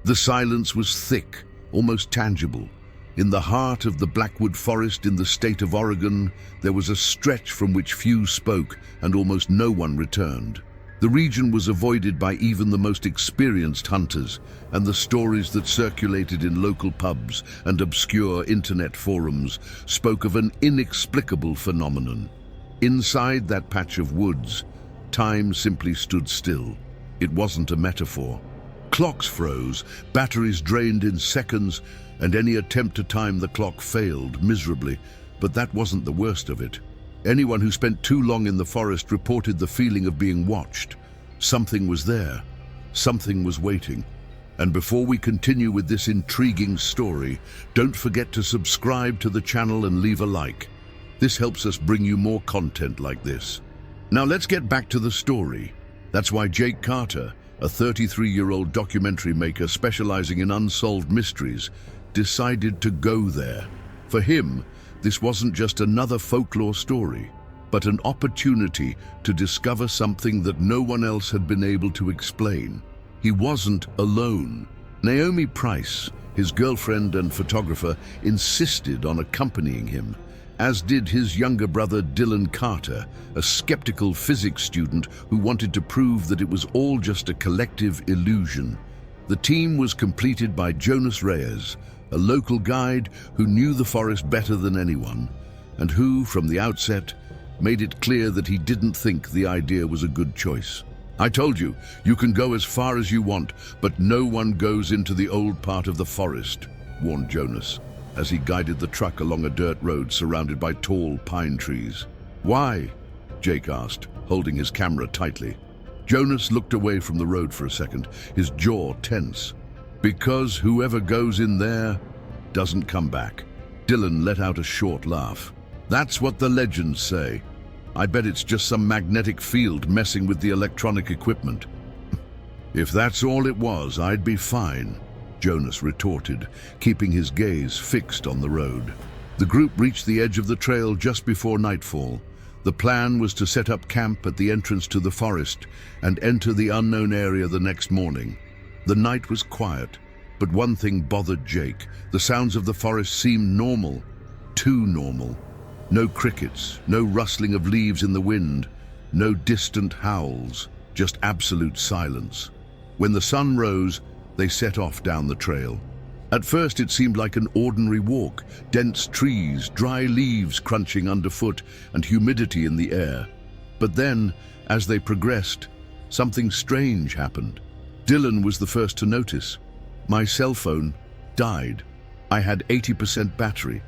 The silence was thick, almost tangible. In the heart of the Blackwood Forest in the state of Oregon, there was a stretch from which few spoke and almost no one returned. The region was avoided by even the most experienced hunters, and the stories that circulated in local pubs and obscure internet forums spoke of an inexplicable phenomenon. Inside that patch of woods, time simply stood still. It wasn't a metaphor. Clocks froze, batteries drained in seconds, and any attempt to time the clock failed miserably. But that wasn't the worst of it. Anyone who spent too long in the forest reported the feeling of being watched. Something was there. Something was waiting. And before we continue with this intriguing story, don't forget to subscribe to the channel and leave a like. This helps us bring you more content like this. Now let's get back to the story. That's why Jake Carter, a 33-year-old documentary maker specializing in unsolved mysteries, decided to go there. For him, this wasn't just another folklore story, but an opportunity to discover something that no one else had been able to explain. He wasn't alone. Naomi Price, his girlfriend and photographer, insisted on accompanying him, as did his younger brother Dylan Carter, a skeptical physics student who wanted to prove that it was all just a collective illusion. The team was completed by Jonas Reyes, a local guide who knew the forest better than anyone, and who, from the outset, made it clear that he didn't think the idea was a good choice. "I told you, you can go as far as you want, but no one goes into the old part of the forest," warned Jonas, as he guided the truck along a dirt road surrounded by tall pine trees. "Why?" Jake asked, holding his camera tightly. Jonas looked away from the road for a second, his jaw tense. "Because whoever goes in there doesn't come back." Dylan let out a short laugh. "That's what the legends say. I bet it's just some magnetic field messing with the electronic equipment." "If that's all it was, I'd be fine," Jonas retorted, keeping his gaze fixed on the road. The group reached the edge of the trail just before nightfall. The plan was to set up camp at the entrance to the forest and enter the unknown area the next morning. The night was quiet, but one thing bothered Jake. The sounds of the forest seemed normal, too normal. No crickets, no rustling of leaves in the wind, no distant howls, just absolute silence. When the sun rose, they set off down the trail. At first it seemed like an ordinary walk, dense trees, dry leaves crunching underfoot, and humidity in the air. But then, as they progressed, something strange happened. Dylan was the first to notice. "My cell phone died. I had 80% battery."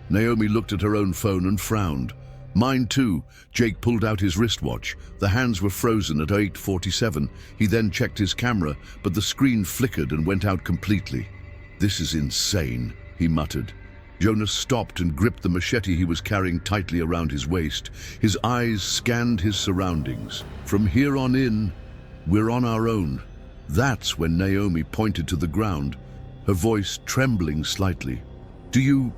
Naomi looked at her own phone and frowned. "Mine too." Jake pulled out his wristwatch. The hands were frozen at 8:47. He then checked his camera, but the screen flickered and went out completely. "This is insane," he muttered. Jonas stopped and gripped the machete he was carrying tightly around his waist. His eyes scanned his surroundings. "From here on in, we're on our own." That's when Naomi pointed to the ground, her voice trembling slightly. "Do you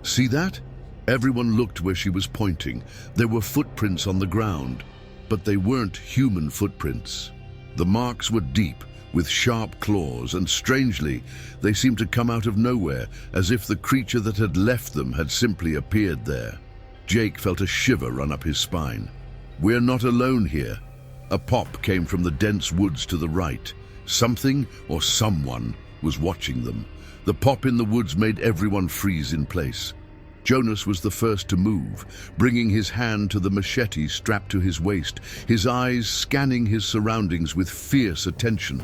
see that?" Everyone looked where she was pointing. There were footprints on the ground, but they weren't human footprints. The marks were deep, with sharp claws, and strangely, they seemed to come out of nowhere, as if the creature that had left them had simply appeared there. Jake felt a shiver run up his spine. "We're not alone here." A pop came from the dense woods to the right. Something or someone was watching them. The pop in the woods made everyone freeze in place. Jonas was the first to move, bringing his hand to the machete strapped to his waist, his eyes scanning his surroundings with fierce attention.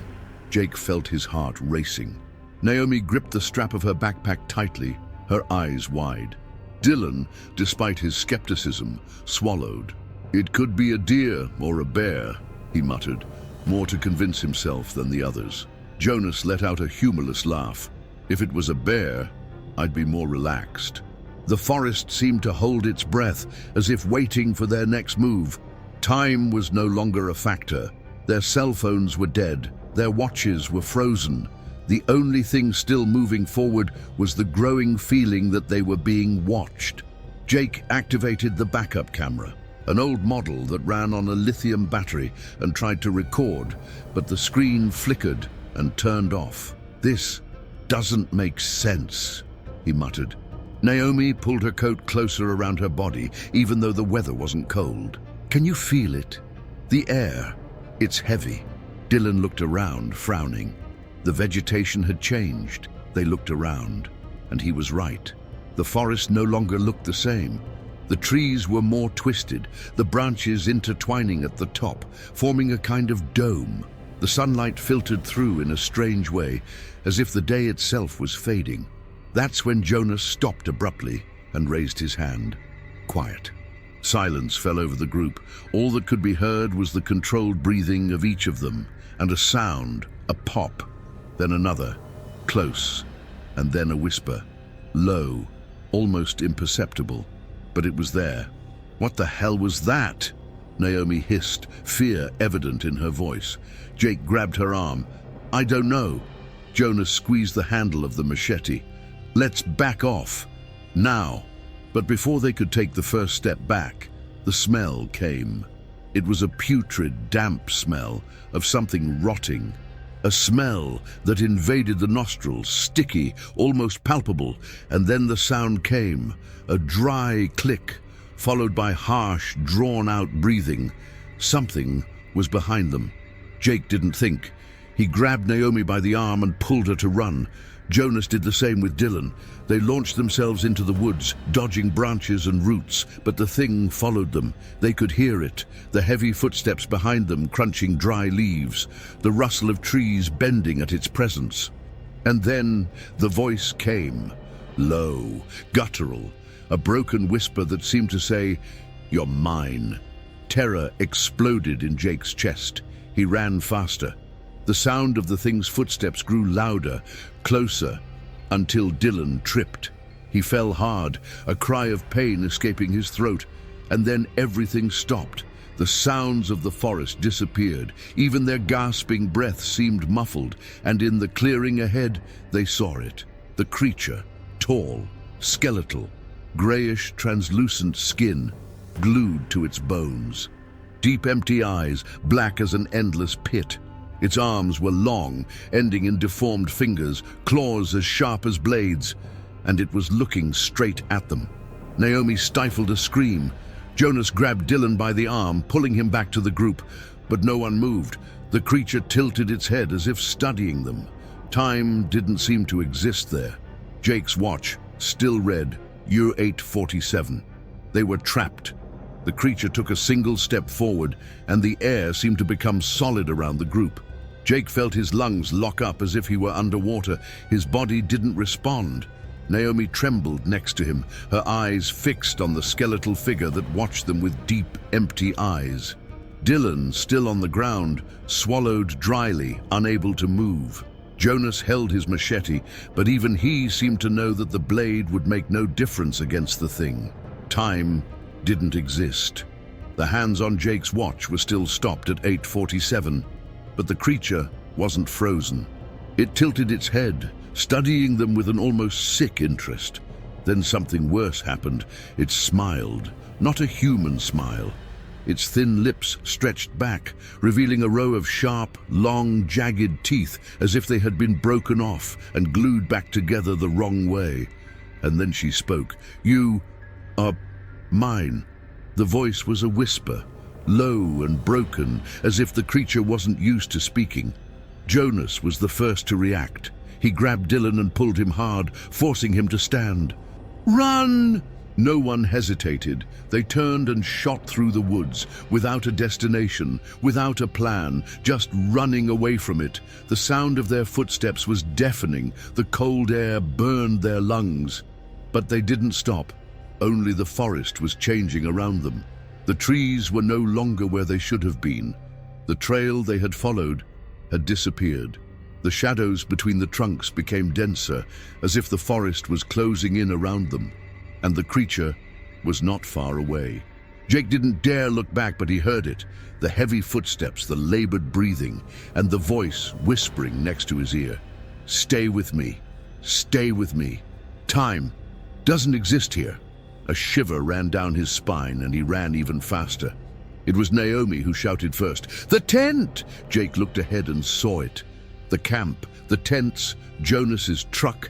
Jake felt his heart racing. Naomi gripped the strap of her backpack tightly, her eyes wide. Dylan, despite his skepticism, swallowed. "It could be a deer or a bear," he muttered, more to convince himself than the others. Jonas let out a humorless laugh. "If it was a bear, I'd be more relaxed." The forest seemed to hold its breath, as if waiting for their next move. Time was no longer a factor. Their cell phones were dead. Their watches were frozen. The only thing still moving forward was the growing feeling that they were being watched. Jake activated the backup camera, an old model that ran on a lithium battery, and tried to record, but the screen flickered and turned off. "This doesn't make sense," he muttered. Naomi pulled her coat closer around her body, even though the weather wasn't cold. "Can you feel it? The air. It's heavy." Dylan looked around, frowning. The vegetation had changed. They looked around, and he was right. The forest no longer looked the same. The trees were more twisted, the branches intertwining at the top, forming a kind of dome. The sunlight filtered through in a strange way, as if the day itself was fading. That's when Jonas stopped abruptly and raised his hand. Quiet. Silence fell over the group. All that could be heard was the controlled breathing of each of them, and a sound, a pop, then another, close, and then a whisper, low, almost imperceptible, but it was there. "What the hell was that?" Naomi hissed, fear evident in her voice. Jake grabbed her arm. "I don't know." Jonas squeezed the handle of the machete. "Let's back off. Now." But before they could take the first step back, the smell came. It was a putrid, damp smell of something rotting. A smell that invaded the nostrils, sticky, almost palpable, and then the sound came, a dry click, followed by harsh, drawn-out breathing. Something was behind them. Jake didn't think. He grabbed Naomi by the arm and pulled her to run. Jonas did the same with Dylan. They launched themselves into the woods, dodging branches and roots, but the thing followed them. They could hear it, the heavy footsteps behind them crunching dry leaves, the rustle of trees bending at its presence. And then the voice came, low, guttural, a broken whisper that seemed to say, "You're mine." Terror exploded in Jake's chest. He ran faster. The sound of the thing's footsteps grew louder, closer, until Dylan tripped. He fell hard, a cry of pain escaping his throat, and then everything stopped. The sounds of the forest disappeared. Even their gasping breath seemed muffled, and in the clearing ahead, they saw it. The creature, tall, skeletal, grayish, translucent skin, glued to its bones. Deep, empty eyes, black as an endless pit. Its arms were long, ending in deformed fingers, claws as sharp as blades, and it was looking straight at them. Naomi stifled a scream. Jonas grabbed Dylan by the arm, pulling him back to the group, but no one moved. The creature tilted its head as if studying them. Time didn't seem to exist there. Jake's watch still read U847. They were trapped. The creature took a single step forward, and the air seemed to become solid around the group. Jake felt his lungs lock up as if he were underwater. His body didn't respond. Naomi trembled next to him, her eyes fixed on the skeletal figure that watched them with deep, empty eyes. Dylan, still on the ground, swallowed dryly, unable to move. Jonas held his machete, but even he seemed to know that the blade would make no difference against the thing. Time didn't exist. The hands on Jake's watch were still stopped at 8:47, but the creature wasn't frozen. It tilted its head, studying them with an almost sick interest. Then something worse happened. It smiled, not a human smile. Its thin lips stretched back, revealing a row of sharp, long, jagged teeth, as if they had been broken off and glued back together the wrong way. And then she spoke. "You are mine." The voice was a whisper, low and broken, as if the creature wasn't used to speaking. Jonas was the first to react. He grabbed Dylan and pulled him hard, forcing him to stand. "Run!" No one hesitated. They turned and shot through the woods, without a destination, without a plan, just running away from it. The sound of their footsteps was deafening. The cold air burned their lungs. But they didn't stop. Only the forest was changing around them. The trees were no longer where they should have been. The trail they had followed had disappeared. The shadows between the trunks became denser, as if the forest was closing in around them, and the creature was not far away. Jake didn't dare look back, but he heard it, the heavy footsteps, the labored breathing, and the voice whispering next to his ear. "Stay with me. Stay with me. Time doesn't exist here." A shiver ran down his spine, and he ran even faster. It was Naomi who shouted first. "The tent!" Jake looked ahead and saw it. The camp, the tents, Jonas's truck,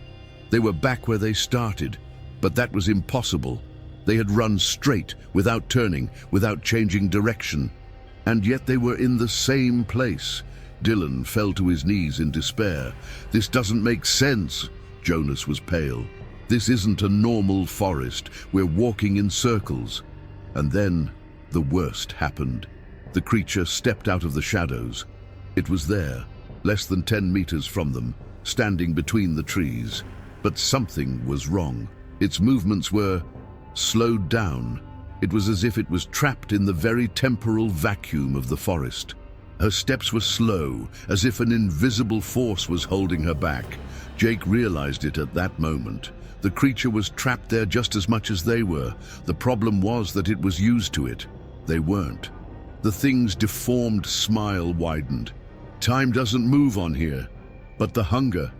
they were back where they started. But that was impossible. They had run straight, without turning, without changing direction. And yet they were in the same place. Dylan fell to his knees in despair. This doesn't make sense. Jonas was pale. This isn't a normal forest. We're walking in circles. And then the worst happened. The creature stepped out of the shadows. It was there, less than 10 meters from them, standing between the trees. But something was wrong. Its movements were slowed down. It was as if it was trapped in the very temporal vacuum of the forest. Her steps were slow, as if an invisible force was holding her back. Jake realized it at that moment. The creature was trapped there just as much as they were. The problem was that it was used to it. They weren't. The thing's deformed smile widened. Time doesn't move on here, but the hunger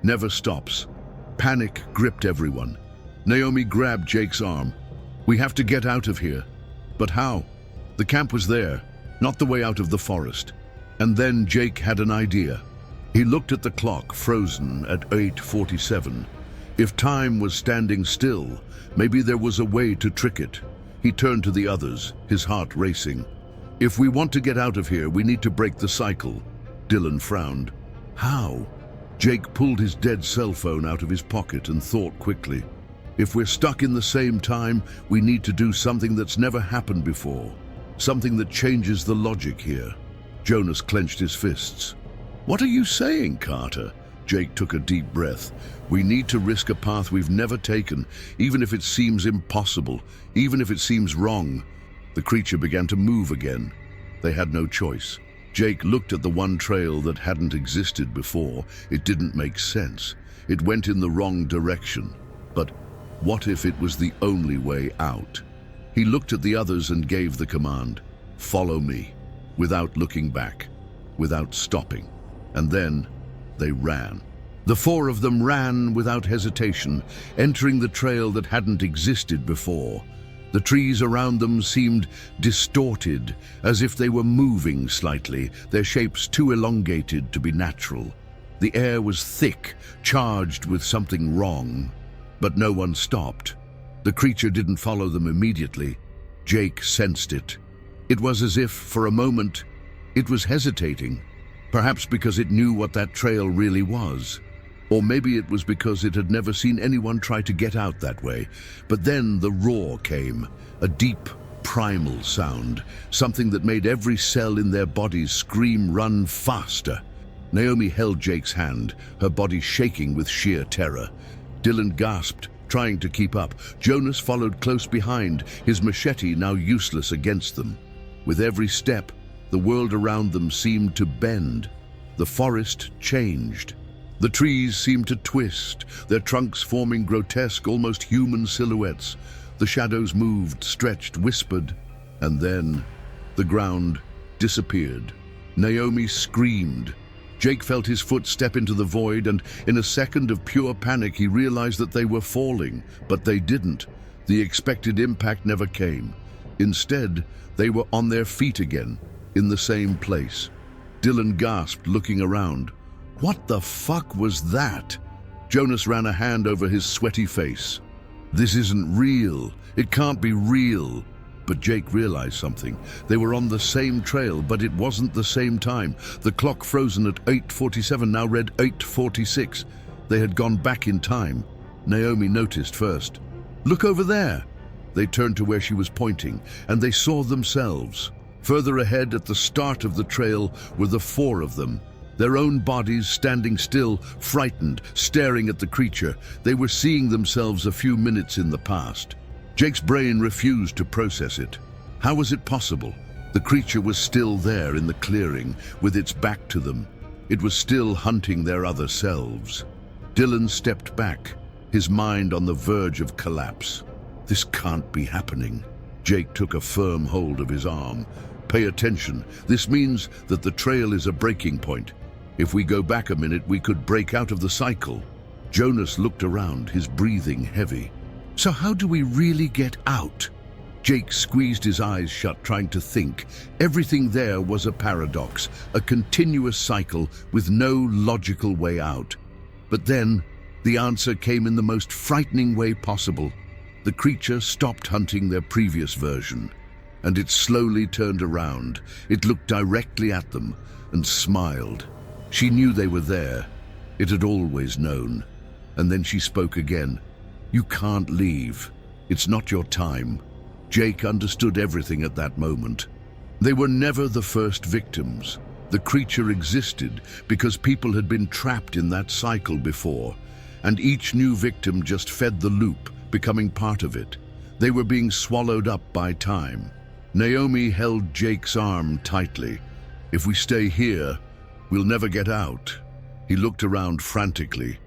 never stops. Panic gripped everyone. Naomi grabbed Jake's arm. We have to get out of here. But how? The camp was there, not the way out of the forest. And then Jake had an idea. He looked at the clock, frozen at 8:47. If time was standing still, maybe there was a way to trick it. He turned to the others, his heart racing. If we want to get out of here, we need to break the cycle. Dylan frowned. How? Jake pulled his dead cell phone out of his pocket and thought quickly. If we're stuck in the same time, we need to do something that's never happened before. Something that changes the logic here. Jonas clenched his fists. What are you saying, Carter? Jake took a deep breath. We need to risk a path we've never taken, even if it seems impossible, even if it seems wrong. The creature began to move again. They had no choice. Jake looked at the one trail that hadn't existed before. It didn't make sense. It went in the wrong direction. But what if it was the only way out? He looked at the others and gave the command, "Follow me," without looking back, without stopping. And then they ran. The four of them ran without hesitation, entering the trail that hadn't existed before. The trees around them seemed distorted, as if they were moving slightly, their shapes too elongated to be natural. The air was thick, charged with something wrong. But no one stopped. The creature didn't follow them immediately. Jake sensed it. It was as if, for a moment, it was hesitating. Perhaps because it knew what that trail really was. Or maybe it was because it had never seen anyone try to get out that way. But then the roar came, a deep, primal sound, something that made every cell in their bodies scream, "Run faster!" Naomi held Jake's hand, her body shaking with sheer terror. Dylan gasped, trying to keep up. Jonas followed close behind, his machete now useless against them. With every step, the world around them seemed to bend. The forest changed. The trees seemed to twist, their trunks forming grotesque, almost human silhouettes. The shadows moved, stretched, whispered, and then the ground disappeared. Naomi screamed. Jake felt his foot step into the void, and in a second of pure panic he realized that they were falling, but they didn't. The expected impact never came. Instead, they were on their feet again, in the same place. Dylan gasped, looking around. What the fuck was that? Jonas ran a hand over his sweaty face. This isn't real. It can't be real. But Jake realized something. They were on the same trail, but it wasn't the same time. The clock frozen at 8:47 now read 8:46. They had gone back in time. Naomi noticed first. Look over there. They turned to where she was pointing, and they saw themselves. Further ahead at the start of the trail were the four of them. Their own bodies standing still, frightened, staring at the creature. They were seeing themselves a few minutes in the past. Jake's brain refused to process it. How was it possible? The creature was still there in the clearing, with its back to them. It was still hunting their other selves. Dylan stepped back, his mind on the verge of collapse. This can't be happening. Jake took a firm hold of his arm. Pay attention. This means that the trail is a breaking point. If we go back a minute, we could break out of the cycle. Jonas looked around, his breathing heavy. So how do we really get out? Jake squeezed his eyes shut, trying to think. Everything there was a paradox, a continuous cycle with no logical way out. But then, the answer came in the most frightening way possible. The creature stopped hunting their previous version, and it slowly turned around. It looked directly at them and smiled. She knew they were there. It had always known. And then she spoke again. "You can't leave. It's not your time." Jake understood everything at that moment. They were never the first victims. The creature existed because people had been trapped in that cycle before, and each new victim just fed the loop, becoming part of it. They were being swallowed up by time. Naomi held Jake's arm tightly. "If we stay here, we'll never get out." He looked around frantically,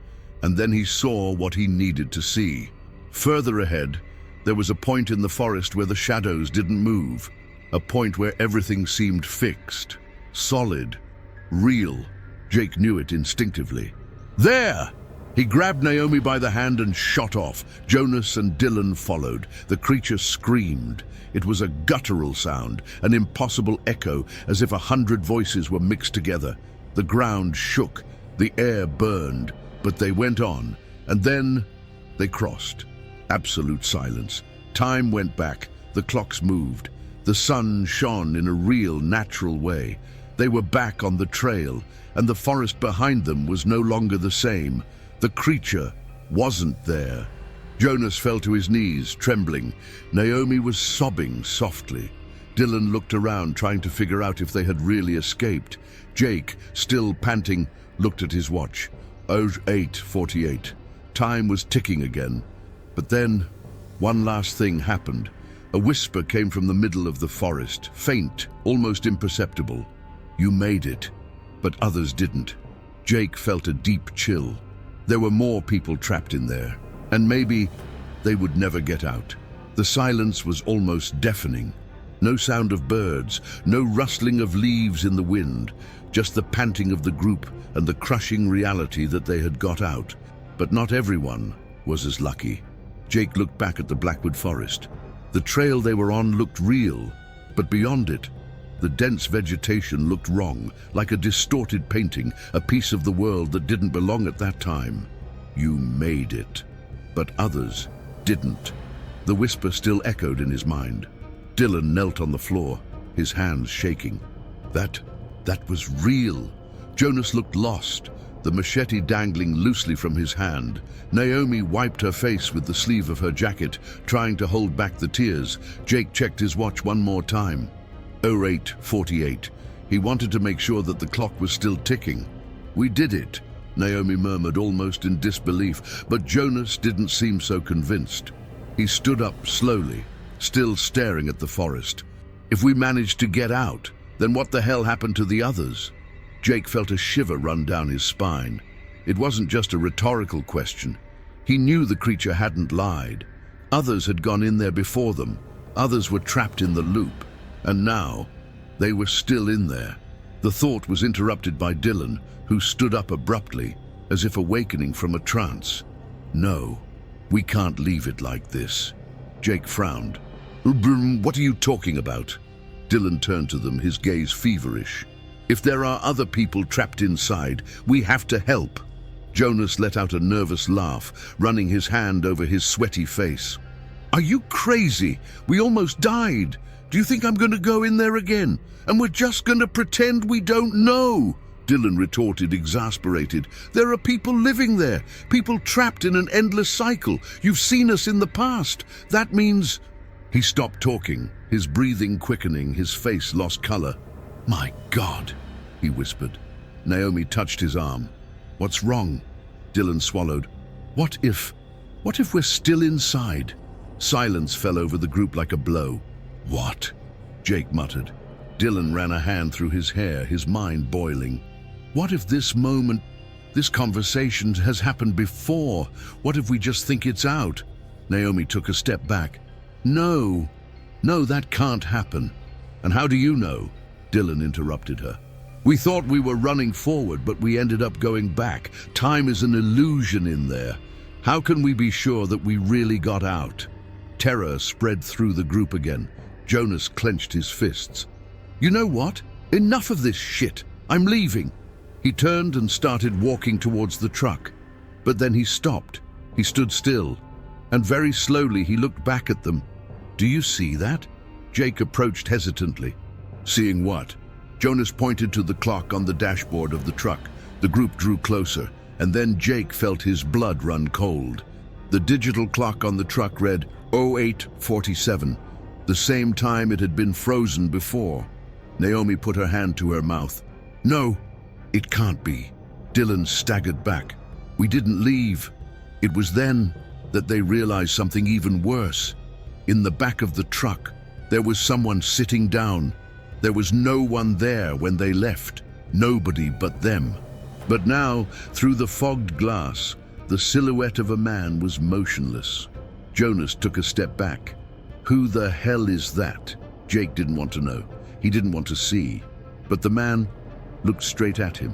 and then he saw what he needed to see. Further ahead, there was a point in the forest where the shadows didn't move, a point where everything seemed fixed, solid, real. Jake knew it instinctively. "There!" He grabbed Naomi by the hand and shot off. Jonas and Dylan followed. The creature screamed. It was a guttural sound, an impossible echo, as if 100 voices were mixed together. The ground shook, the air burned, but they went on, and then they crossed. Absolute silence. Time went back. The clocks moved. The sun shone in a real, natural way. They were back on the trail, and the forest behind them was no longer the same. The creature wasn't there. Jonas fell to his knees, trembling. Naomi was sobbing softly. Dylan looked around, trying to figure out if they had really escaped. Jake, still panting, looked at his watch. 08:48. Time was ticking again. But then, one last thing happened. A whisper came from the middle of the forest, faint, almost imperceptible. "You made it." But others didn't. Jake felt a deep chill. There were more people trapped in there, and maybe they would never get out. The silence was almost deafening. No sound of birds, no rustling of leaves in the wind, just the panting of the group and the crushing reality that they had got out. But not everyone was as lucky. Jake looked back at the Blackwood Forest. The trail they were on looked real, but beyond it, the dense vegetation looked wrong, like a distorted painting, a piece of the world that didn't belong at that time. "You made it." But others didn't. The whisper still echoed in his mind. Dylan knelt on the floor, his hands shaking. That was real. Jonas looked lost, the machete dangling loosely from his hand. Naomi wiped her face with the sleeve of her jacket, trying to hold back the tears. Jake checked his watch one more time. 08:48. He wanted to make sure that the clock was still ticking. "We did it," Naomi murmured, almost in disbelief, but Jonas didn't seem so convinced. He stood up slowly, still staring at the forest. "If we managed to get out, then what the hell happened to the others?" Jake felt a shiver run down his spine. It wasn't just a rhetorical question. He knew the creature hadn't lied. Others had gone in there before them. Others were trapped in the loop. And now, they were still in there. The thought was interrupted by Dylan, who stood up abruptly, as if awakening from a trance. "No, we can't leave it like this." Jake frowned. "What are you talking about?" Dylan turned to them, his gaze feverish. "If there are other people trapped inside, we have to help." Jonas let out a nervous laugh, running his hand over his sweaty face. "Are you crazy? We almost died. Do you think I'm going to go in there again? And we're just going to pretend we don't know?" Dylan retorted, exasperated. "There are people living there, people trapped in an endless cycle. You've seen us in the past. That means—" He stopped talking, his breathing quickening, his face lost color. "My God," he whispered. Naomi touched his arm. "What's wrong?" Dylan swallowed. What if we're still inside?" Silence fell over the group like a blow. "What?" Jake muttered. Dylan ran a hand through his hair, his mind boiling. What if this moment, this conversation has happened before? What if we just think it's out? Naomi took a step back. No, that can't happen. "And how do you know?" Dylan interrupted her. "We thought we were running forward, but we ended up going back. Time is an illusion in there. How can we be sure that we really got out?" Terror spread through the group again. Jonas clenched his fists. "You know what? Enough of this shit. I'm leaving." He turned and started walking towards the truck. But then he stopped. He stood still. And very slowly he looked back at them. "Do you see that?" Jake approached hesitantly. "Seeing what?" Jonas pointed to the clock on the dashboard of the truck. The group drew closer, and then Jake felt his blood run cold. The digital clock on the truck read 08:47, the same time it had been frozen before. Naomi put her hand to her mouth. "No, it can't be." Dylan staggered back. "We didn't leave." It was then that they realized something even worse. In the back of the truck, there was someone sitting down. There was no one there when they left, nobody but them. But now, through the fogged glass, the silhouette of a man was motionless. Jonas took a step back. Who the hell is that? Jake didn't want to know. He didn't want to see. But the man looked straight at him.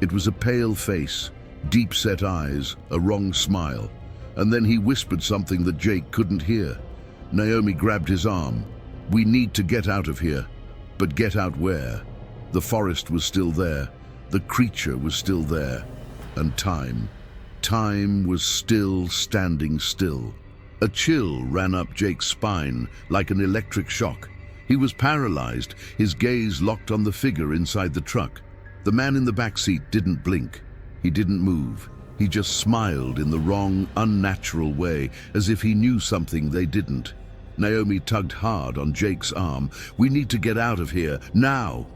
It was a pale face, deep-set eyes, a wrong smile. And then he whispered something that Jake couldn't hear. Naomi grabbed his arm. "We need to get out of here." But get out where? The forest was still there. The creature was still there. And time. Time was still standing still. A chill ran up Jake's spine like an electric shock. He was paralyzed, his gaze locked on the figure inside the truck. The man in the back seat didn't blink. He didn't move. He just smiled in the wrong, unnatural way, as if he knew something they didn't. Naomi tugged hard on Jake's arm. "We need to get out of here, now!"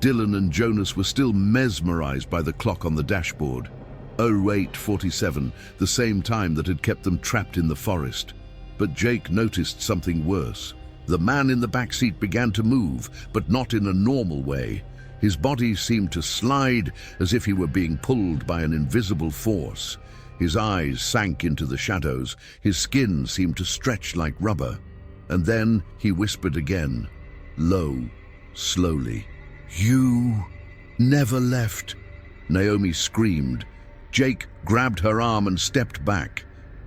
Dylan and Jonas were still mesmerized by the clock on the dashboard. 08:47, the same time that had kept them trapped in the forest. But Jake noticed something worse. The man in the back seat began to move, but not in a normal way. His body seemed to slide as if he were being pulled by an invisible force. His eyes sank into the shadows. His skin seemed to stretch like rubber. And then he whispered again, low, slowly. "You never left." Naomi screamed. Jake grabbed her arm and stepped back.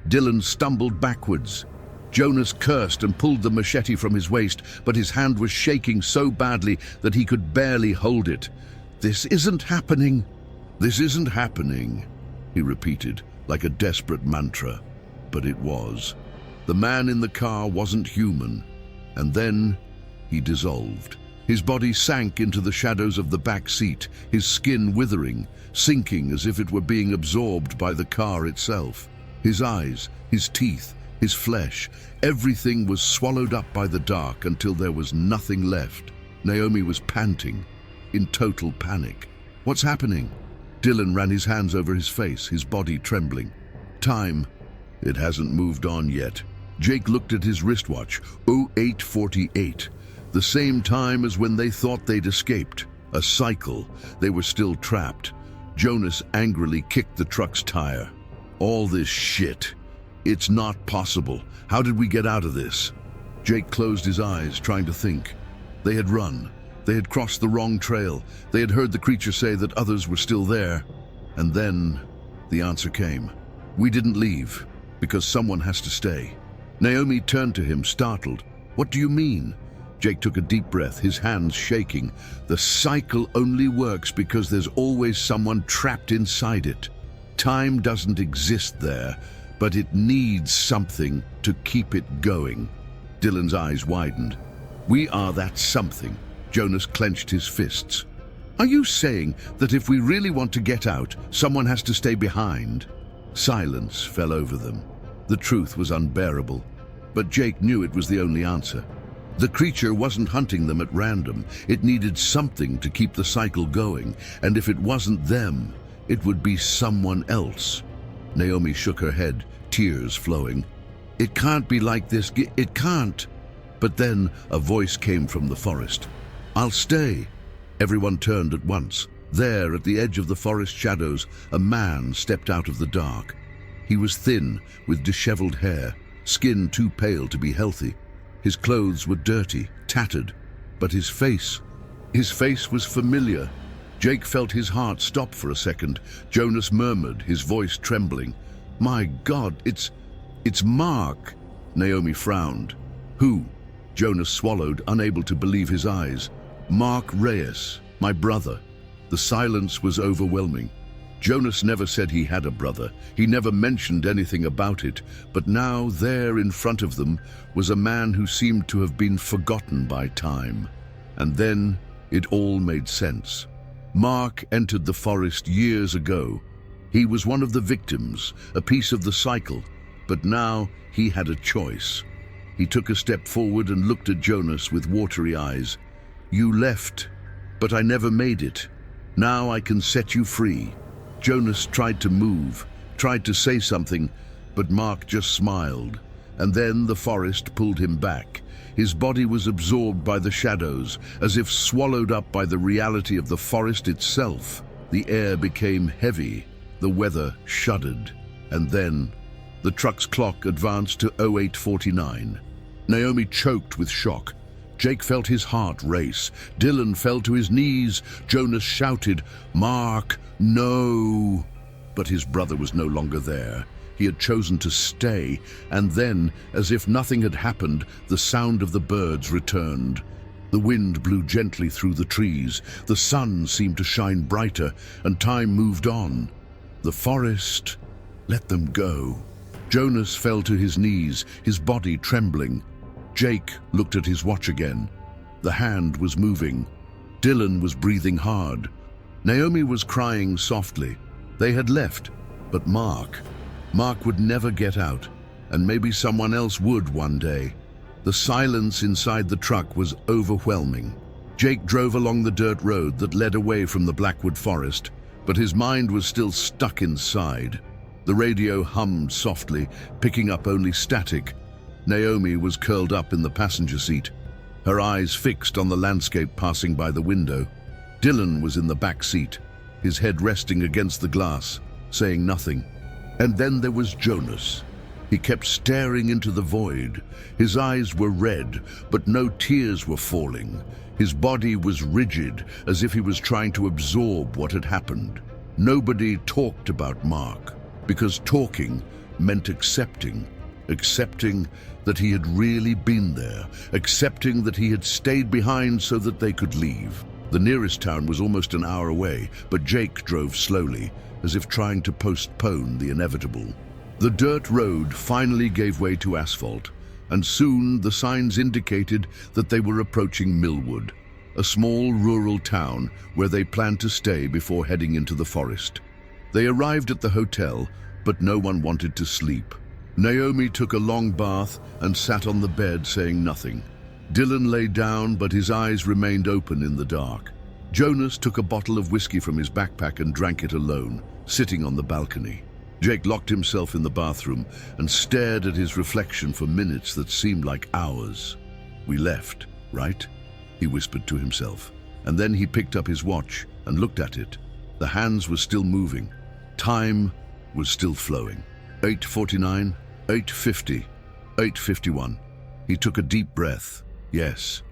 Dylan stumbled backwards. Jonas cursed and pulled the machete from his waist, but his hand was shaking so badly that he could barely hold it. "This isn't happening. This isn't happening," he repeated like a desperate mantra. But it was. The man in the car wasn't human. And then he dissolved. His body sank into the shadows of the back seat, his skin withering, sinking as if it were being absorbed by the car itself. His eyes, his teeth, his flesh, everything was swallowed up by the dark until there was nothing left. Naomi was panting, in total panic. "What's happening?" Dylan ran his hands over his face, his body trembling. "Time. It hasn't moved on yet." Jake looked at his wristwatch, 08:48, the same time as when they thought they'd escaped. A cycle. They were still trapped. Jonas angrily kicked the truck's tire. "All this shit. It's not possible. How did we get out of this?" Jake closed his eyes, trying to think. They had run. They had crossed the wrong trail. They had heard the creature say that others were still there. And then the answer came. "We didn't leave, because someone has to stay." Naomi turned to him, startled. "What do you mean?" Jake took a deep breath, his hands shaking. "The cycle only works because there's always someone trapped inside it. Time doesn't exist there, but it needs something to keep it going." Dylan's eyes widened. "We are that something." Jonas clenched his fists. "Are you saying that if we really want to get out, someone has to stay behind?" Silence fell over them. The truth was unbearable, but Jake knew it was the only answer. The creature wasn't hunting them at random. It needed something to keep the cycle going, and if it wasn't them, it would be someone else. Naomi shook her head, tears flowing. "It can't be like this. It can't." But then a voice came from the forest. "I'll stay." Everyone turned at once. There, at the edge of the forest shadows, a man stepped out of the dark. He was thin, with disheveled hair, skin too pale to be healthy. His clothes were dirty, tattered, but his face was familiar. Jake felt his heart stop for a second. Jonas murmured, his voice trembling, "My God, it's Mark." Naomi frowned. Who? Jonas swallowed, unable to believe his eyes. Mark Reyes, my brother. The silence was overwhelming. Jonas never said he had a brother. He never mentioned anything about it. But now, there in front of them, was a man who seemed to have been forgotten by time. And then it all made sense. Mark entered the forest years ago. He was one of the victims, a piece of the cycle. But now he had a choice. He took a step forward and looked at Jonas with watery eyes. You left, but I never made it. Now I can set you free. Jonas tried to move, tried to say something, but Mark just smiled. And then the forest pulled him back. His body was absorbed by the shadows, as if swallowed up by the reality of the forest itself. The air became heavy, the weather shuddered, and then the truck's clock advanced to 08:49. Naomi choked with shock. Jake felt his heart race. Dylan fell to his knees. Jonas shouted, "Mark, no!" But his brother was no longer there. He had chosen to stay, and then, as if nothing had happened, the sound of the birds returned. The wind blew gently through the trees. The sun seemed to shine brighter, and time moved on. The forest let them go. Jonas fell to his knees, his body trembling. Jake looked at his watch again. The hand was moving. Dylan was breathing hard. Naomi was crying softly. They had left, but Mark would never get out, and maybe someone else would one day. The silence inside the truck was overwhelming. Jake drove along the dirt road that led away from the Blackwood Forest, but his mind was still stuck inside. The radio hummed softly, picking up only static. Naomi was curled up in the passenger seat, her eyes fixed on the landscape passing by the window. Dylan was in the back seat, his head resting against the glass, saying nothing. And then there was Jonas. He kept staring into the void. His eyes were red, but no tears were falling. His body was rigid, as if he was trying to absorb what had happened. Nobody talked about Mark, because talking meant accepting that he had really been there, accepting that he had stayed behind so that they could leave. The nearest town was almost an hour away, but Jake drove slowly, as if trying to postpone the inevitable. The dirt road finally gave way to asphalt, and soon the signs indicated that they were approaching Millwood, a small rural town where they planned to stay before heading into the forest. They arrived at the hotel, but no one wanted to sleep. Naomi took a long bath and sat on the bed saying nothing. Dylan lay down, but his eyes remained open in the dark. Jonas took a bottle of whiskey from his backpack and drank it alone, sitting on the balcony. Jake locked himself in the bathroom and stared at his reflection for minutes that seemed like hours. "We left, right?" he whispered to himself. And then he picked up his watch and looked at it. The hands were still moving. Time was still flowing. 8:49, 8:50, 8:51. He took a deep breath. Yes,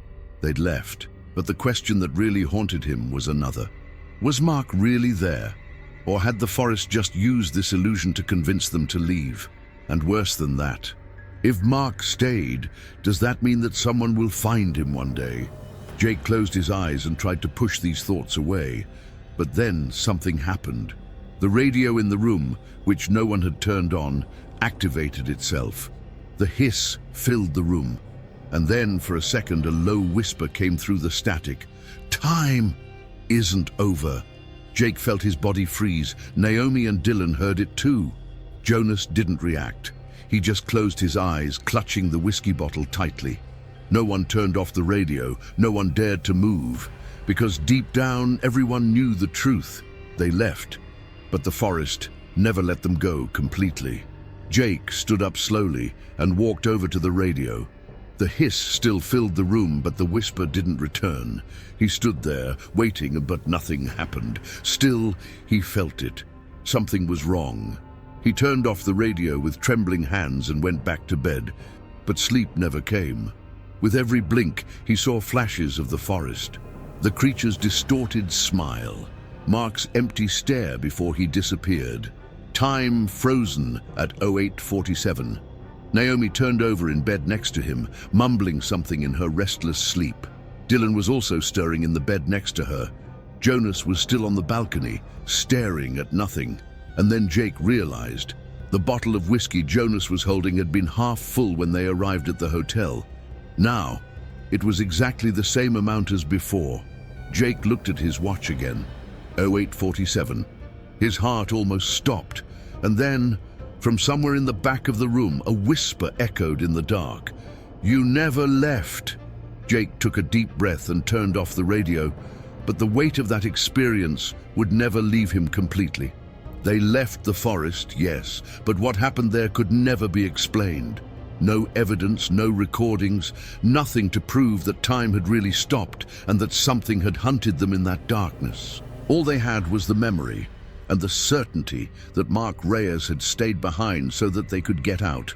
they'd left. But the question that really haunted him was another. Was Mark really there? Or had the forest just used this illusion to convince them to leave? And worse than that, if Mark stayed, does that mean that someone will find him one day? Jake closed his eyes and tried to push these thoughts away. But then something happened. The radio in the room, which no one had turned on, activated itself. The hiss filled the room. And then, for a second, a low whisper came through the static. "Time isn't over." Jake felt his body freeze. Naomi and Dylan heard it too. Jonas didn't react. He just closed his eyes, clutching the whiskey bottle tightly. No one turned off the radio. No one dared to move. Because deep down, everyone knew the truth. They left. But the forest never let them go completely. Jake stood up slowly and walked over to the radio. The hiss still filled the room, but the whisper didn't return. He stood there, waiting, but nothing happened. Still, he felt it. Something was wrong. He turned off the radio with trembling hands and went back to bed. But sleep never came. With every blink, he saw flashes of the forest. The creature's distorted smile. Mark's empty stare before he disappeared. Time frozen at 08:47. Naomi turned over in bed next to him, mumbling something in her restless sleep. Dylan was also stirring in the bed next to her. Jonas was still on the balcony, staring at nothing. And then Jake realized the bottle of whiskey Jonas was holding had been half full when they arrived at the hotel. Now, it was exactly the same amount as before. Jake looked at his watch again. 08:47. His heart almost stopped. And then, from somewhere in the back of the room, a whisper echoed in the dark. "You never left." Jake took a deep breath and turned off the radio, but the weight of that experience would never leave him completely. They left the forest, yes, but what happened there could never be explained. No evidence, no recordings, nothing to prove that time had really stopped and that something had hunted them in that darkness. All they had was the memory and the certainty that Mark Reyes had stayed behind so that they could get out.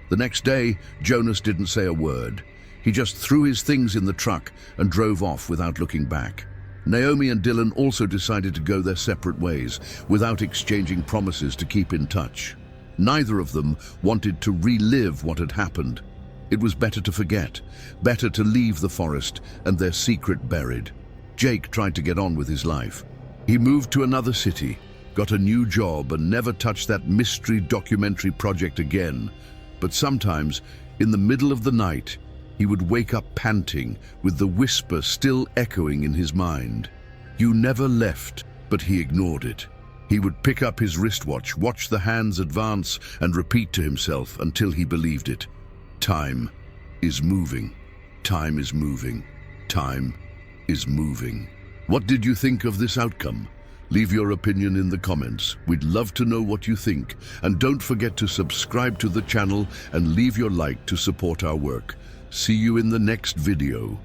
The next day, Jonas didn't say a word. He just threw his things in the truck and drove off without looking back. Naomi and Dylan also decided to go their separate ways, without exchanging promises to keep in touch. Neither of them wanted to relive what had happened. It was better to forget, better to leave the forest and their secret buried. Jake tried to get on with his life. He moved to another city, got a new job, and never touched that mystery documentary project again. But sometimes, in the middle of the night, he would wake up panting, with the whisper still echoing in his mind. "You never left," but he ignored it. He would pick up his wristwatch, watch the hands advance, and repeat to himself until he believed it. Time is moving. Time is moving. Time is moving. What did you think of this outcome? Leave your opinion in the comments. We'd love to know what you think. And don't forget to subscribe to the channel and leave your like to support our work. See you in the next video.